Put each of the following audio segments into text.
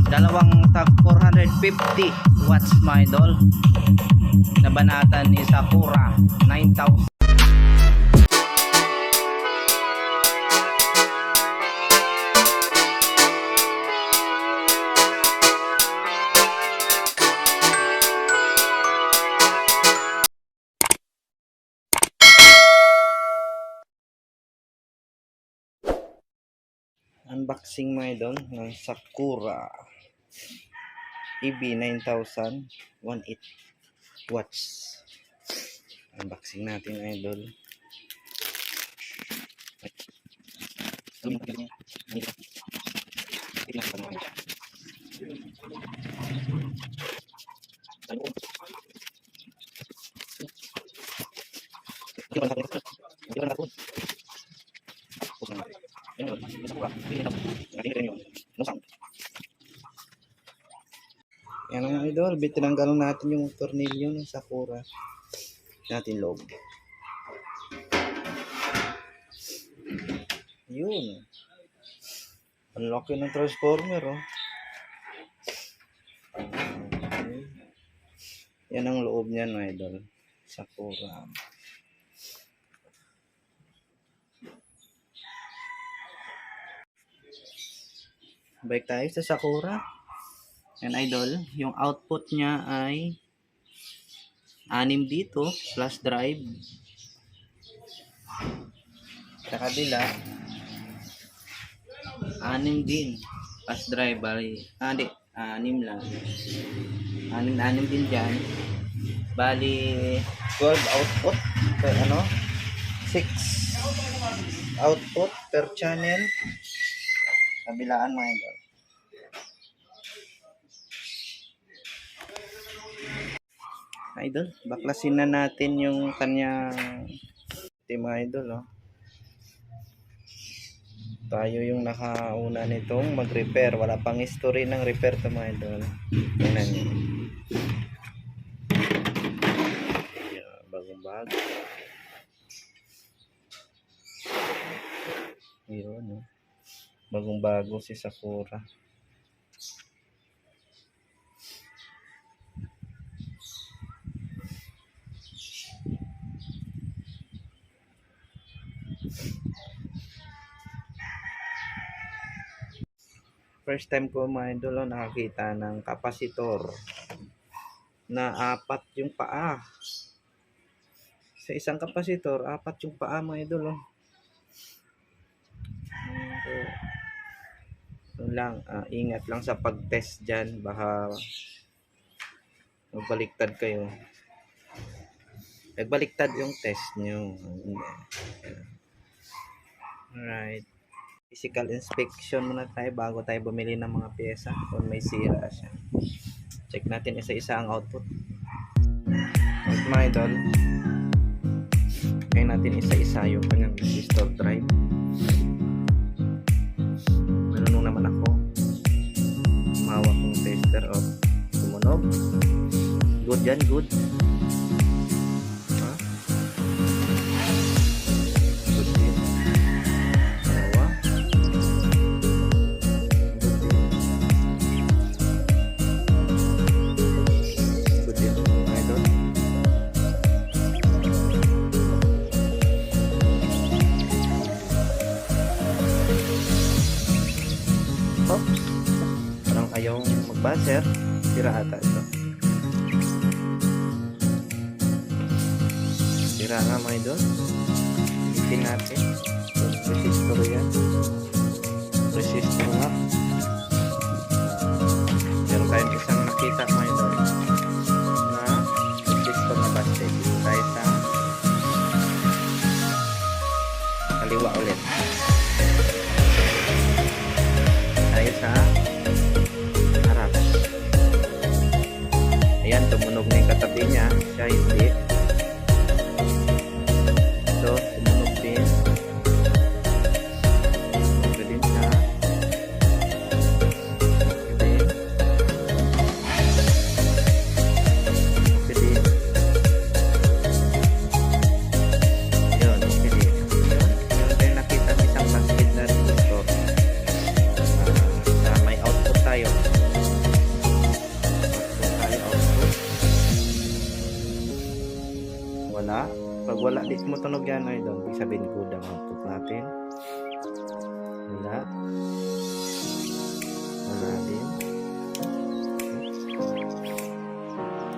Dalawang tag 450 watts mga idol. Nabanatan ni Sakura 9,000. Unboxing mga idol ng Sakura EB9000 18 watts. Unboxing natin mga idol. Yan mga idol, tinanggal natin yung tornilyo ng Sakura natin loob. Yun, ang laki ng transformer, oh. Okay. Yan ang loob niyan mga idol, Sakura. Balik tayo sa Sakura. Yan idol, yung output niya ay 6 dito, flash drive. Sa kabila 6 din, flash drive. Bali, 6 lang. 6 din dyan. Bali 12 output per 6 output per channel. Kabilaan mga idol. Idol, baklasin na natin yung kanyang mga idol, oh. Tayo yung nakauna nitong mag-repair. Wala pang history ng repair to mga idol. Tingnan nyo. Yeah, bagong bago. Yun, oh. Bagong bago si Sakura. First time ko mga idol, nakakita ng kapasitor na 4 yung paa. Sa isang kapasitor, 4 yung paa mga idol, oh. So, lang, ingat lang sa pag-test dyan, baka magbaliktad kayo. Nagbaliktad yung test nyo. Alright. Physical inspection muna tayo bago tayo bumili ng mga pyesa kung may sira siya. Check natin isa-isa ang output. At mga idol, kaya natin isa-isa yung kanyang resistor drive. Marunong naman ako. Mahawak ng tester of tumunog. Good yan, good. Oops, parang ayaw mag-buzzer. Sira ata ito. Sira nga mga idol. Itin natin. Resistor yan. Resistor nga. Meron tayong isang nakita mga idol na resistor na busted. Tayo sa kaliwa ulit. Tayo sa harap. Ayan, tumunog na yung katabi niya. Siya hindi. So, tumunog din. Tumunog din siya. Okay din. Yun, okay din. Yun, meron tayong nakita tumutunog yan mga idol, ibig sabihin good ang output natin. Wala. Wala din.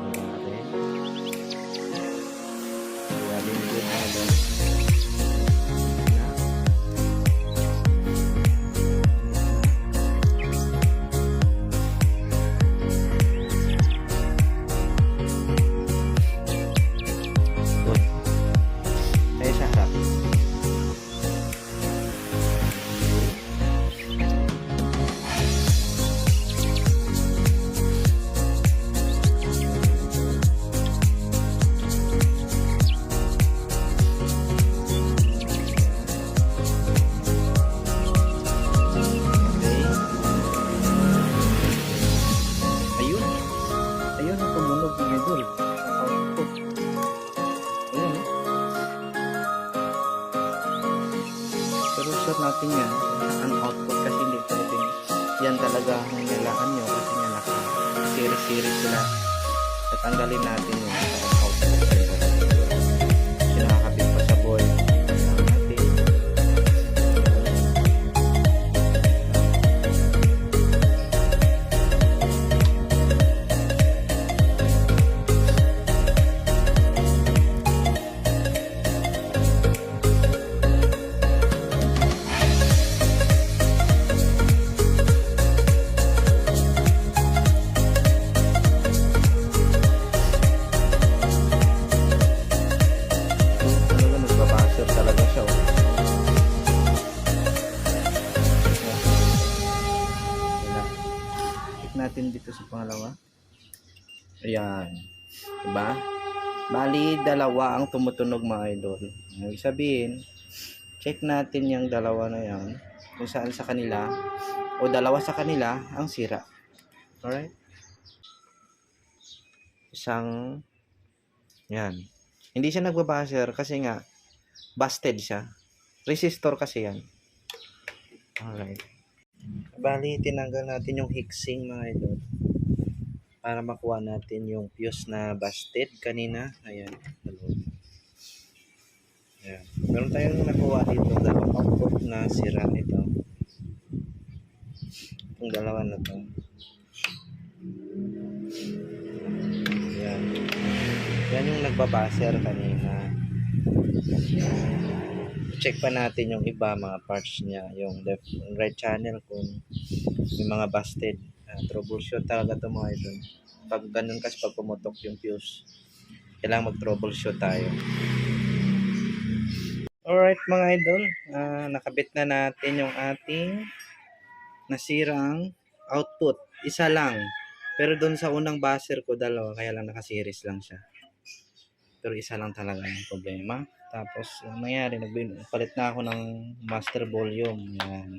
Wala rin. Wala din good mga idol. Ayun ang tumunog mga idol. Output. Ayun. Pero short natin yan. Ang output kasi hindi pwede. Yan talaga ang nilalaan nyo kasi nga naka-series sila. Tatanggalin natin yung output. Kasi nakakabit pa sa board. Natin dito sa pangalawa. Ayan. Diba? Bali, dalawa ang tumutunog mga idol. Ibig sabihin, check natin yung dalawa na yan. Kung saan sa kanila, o dalawa sa kanila, ang sira. Alright? Isang, yan. Hindi siya nagbabuzzer kasi nga, busted siya. Resistor kasi yan. Alright. Bali, tinanggal natin yung heatsink mga idol para makuha natin yung fuse na busted kanina. Ayan. Ayan. Meron tayong nakuha dito dalawang output na sira ito. Itong dalawa na to. Ayan. Yan yung nagbabuzzer kanina. Check pa natin yung iba mga parts niya, yung left and right channel kung may mga busted. Troubleshoot talaga ito mga idol. Pag ganun kasi pag pumutok yung fuse, kailangan mag-troubleshoot tayo. Alright mga idol, nakabit na natin yung ating nasirang output. Isa lang. Pero doon sa unang buzzer ko, dalawa, kaya lang naka-series lang siya. Pero isa lang talaga yung problema. Tapos, ang nangyari, palit na ako ng master volume. Yan.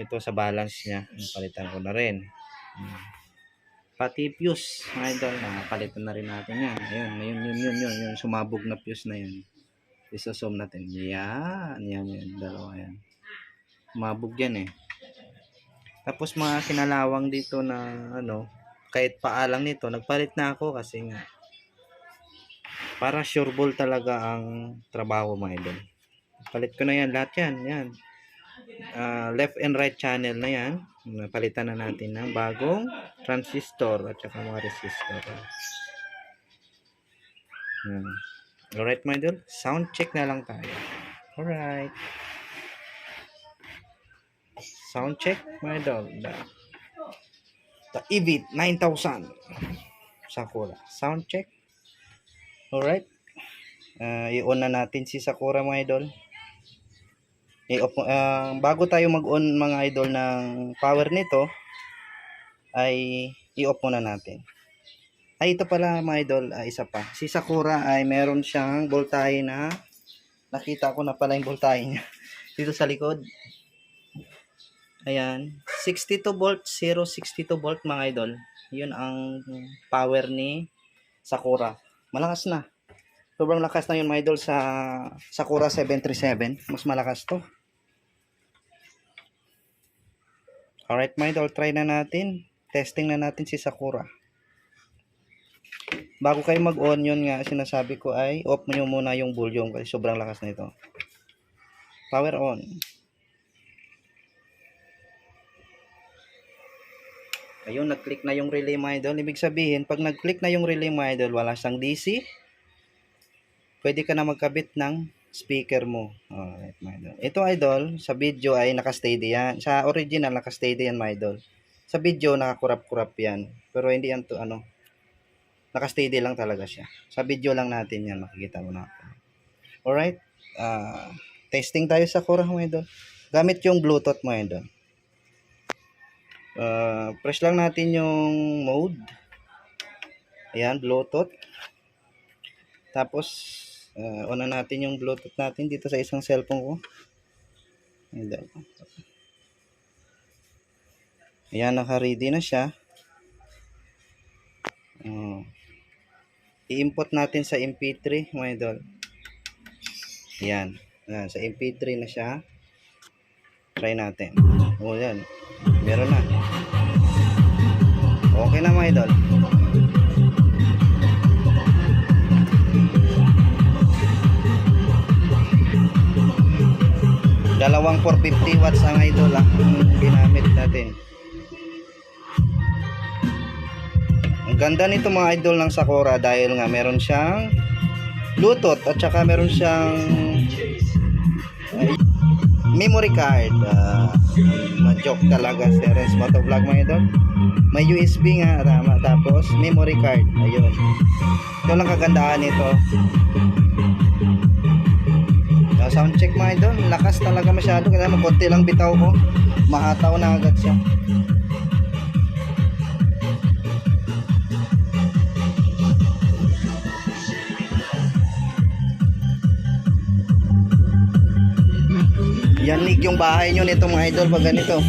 Ito sa balance niya. Palitan ko na rin. Pati fuse, mga idol, palitan na rin natin yan. Ayun, yun. Sumabog na fuse na yan. Isa-zoom natin. Yan. Dalawa yan. Sumabog yan eh. Tapos mga kinalawang dito na, kahit paalang nito, nagpalit na ako kasi nga, para sure ball talaga ang trabaho mga idol. Palit ko na yan lahat yan. Left and right channel na yan. Palitan na natin ng bagong transistor at saka mga resistor. Alright mga idol, sound check na lang tayo. Alright. Sound check mga idol. The EVIT 9000 Sakura. Sound check. Alright. I-on na natin si Sakura mga idol. Bago tayo mag-on mga idol ng power nito, ay i-off muna natin. Ay, ito pala mga idol, isa pa. Si Sakura ay meron siyang voltahe na, nakita ko na pala yung voltahe niya dito sa likod. Ayan. 62 volt, 062 volt mga idol. Yun ang power ni Sakura. Malakas na. Sobrang lakas na yun mga idol sa Sakura 737. Mas malakas to. Alright mga idol, try na natin. Testing na natin si Sakura. Bago kayo mag-on, yun nga sinasabi ko ay off nyo muna yung volume kasi sobrang lakas na ito. Power on. Ayun, nag-click na yung relay mga idol. Ibig sabihin, pag nag-click na yung relay mga idol, wala siyang DC, pwede ka na magkabit ng speaker mo. Alright mga idol. Ito idol, sa video ay naka-steady yan. Sa original, naka-steady yan mga idol. Sa video, nakakurap-kurap yan. Pero hindi yan to ano. Naka-steady lang talaga siya. Sa video lang natin yan, makikita mo na. Alright. Testing tayo sa Sakura mga idol. Gamit yung Bluetooth mga idol. Press lang natin yung mode. Ayan, Bluetooth. Tapos, on na natin yung Bluetooth natin dito sa isang cellphone ko. Ayan, naka-ready na siya. I-input natin sa MP3 mga idol. Ayan. Sa MP3 na siya. Try natin. Yan. Meron na. Okay na mga idol. Dalawang 450 watts ang idol ginamit natin. Ang ganda nito mga idol ng Sakura dahil nga meron siyang Bluetooth at saka meron siyang memory card. Ma-joke talaga si Renz Motovlog mga idol. May USB nga tama, tapos memory card. Ayun. Ito lang kagandahan nito. Sound check mga idol. Lakas talaga masyado kasi konti lang bitaw ko. Mahataw na agad siya. Yanig yung bahay nyo nito mga idol pag ganito.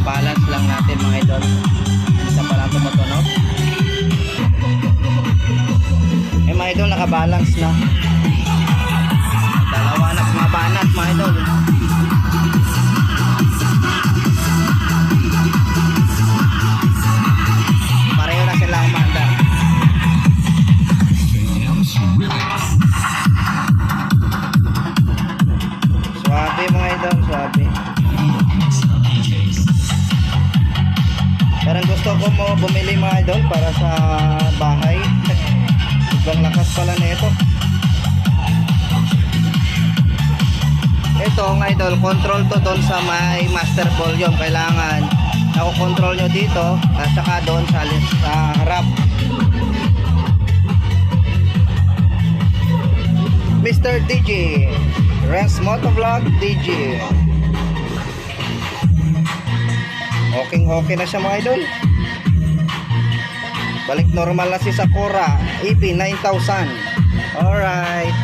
Balance lang natin mga idol. Isa pa lang tumutunog. Mga idol, nakabalance na. Dalawa na mabanat mga idol. Pareho na sila umanda. Swabe mga idol, swabe. Parang gusto ko mo bumili mga idol para sa bahay. Ibang lakas pala nito. Ito mga idol, control to doon sa may master volume. Kailangan nako-control nyo dito at saka doon sa harap. Mr. DJ Renz Motovlog DJ. Okay na siya mga idol. Balik normal na si Sakura EP9000. Alright.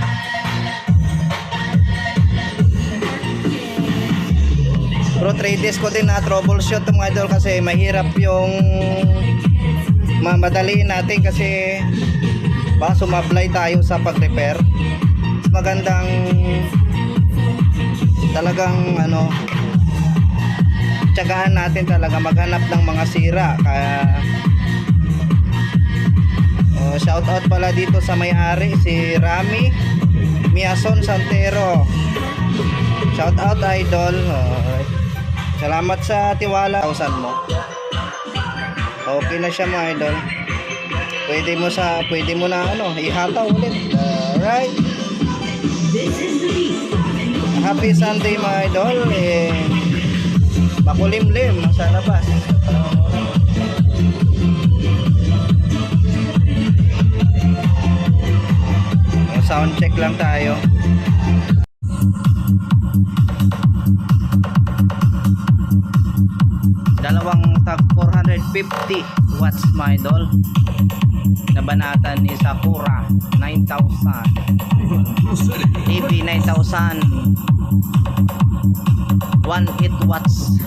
Pero 3 days ko din na troubleshoot mga idol kasi mahirap yung mamadaliin natin kasi baka sumablay tayo sa pag-repair. Magandang talagang tiyagaan natin talaga maghanap ng mga sira. Kaya shout out pala dito sa may-ari si Rami Miason Santero. Shout out idol. Salamat sa tiwala. 1,000 mo. Okay na siya mga idol. Pwede mo na ihataw ulit. Alright. Happy Sunday mga idol. Makulimlim sa labas. Sound check lang tayo. Dalawang tag 450 watts mga idol. Nabanatan ni Sakura 9,000 EP9000 1 hit watts.